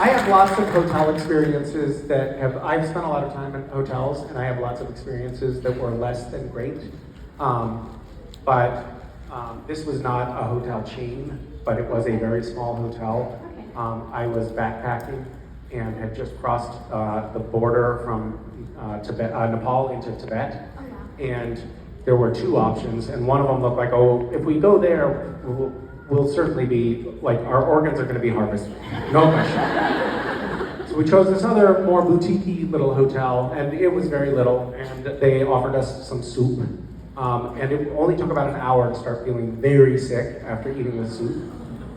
I have lots of hotel experiences that I've spent a lot of time in hotels, and I have lots of experiences that were less than great. But this was not a hotel chain, but it was a very small hotel. I was backpacking and had just crossed the border from Nepal into Tibet. And there were two options, and one of them looked like, oh, if we go there, we'll certainly be, like, our organs are going to be harvested. No question. So we chose this other, more boutique-y little hotel, and it was very little, and they offered us some soup. And it only took about an hour to start feeling very sick after eating the soup.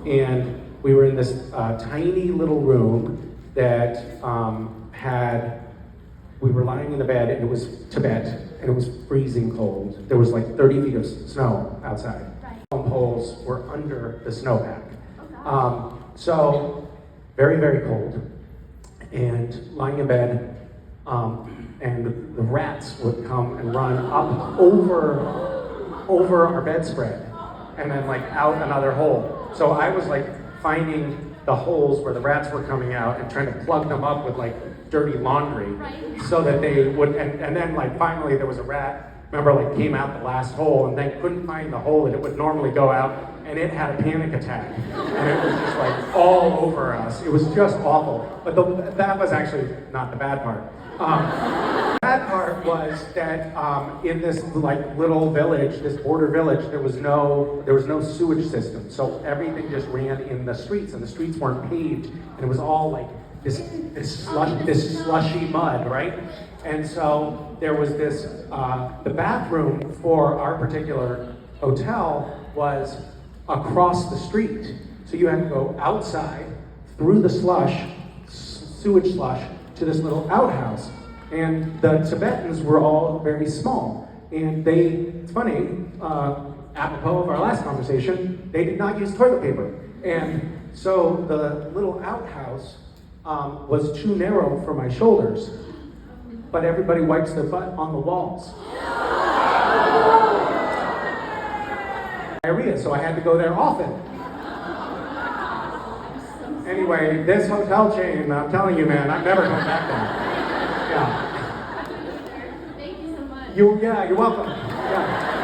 And we were in this tiny little room that we were lying in the bed, and it was Tibet, and it was freezing cold. There was like 30 feet of snow outside. Phone poles were under the snowpack. So very, very cold. And lying in bed, and the rats would come and run up over our bedspread, and then like out another hole. So I was like finding the holes where the rats were coming out and trying to plug them up with like dirty laundry, so that they would, and then like finally there was a rat, remember, like came out the last hole and then couldn't find the hole that it would normally go out, and it had a panic attack. And it was just like all over us. It was just awful. But that was actually not the bad part. The bad part was that in this like little village, this border village, there was no sewage system. So everything just ran in the streets, and the streets weren't paved, and it was all like this slushy mud, right? And so there was this, the bathroom for our particular hotel was across the street. So you had to go outside through the sewage slush, to this little outhouse. And the Tibetans were all very small. And it's funny, apropos of our last conversation, they did not use toilet paper. And so the little outhouse was too narrow for my shoulders, but everybody wipes their butt on the walls. Diarrhea, so I had to go there often. Anyway, this hotel chain, I'm telling you, man, I'm never going back there. Yeah. Thank you so much. You're welcome. Yeah.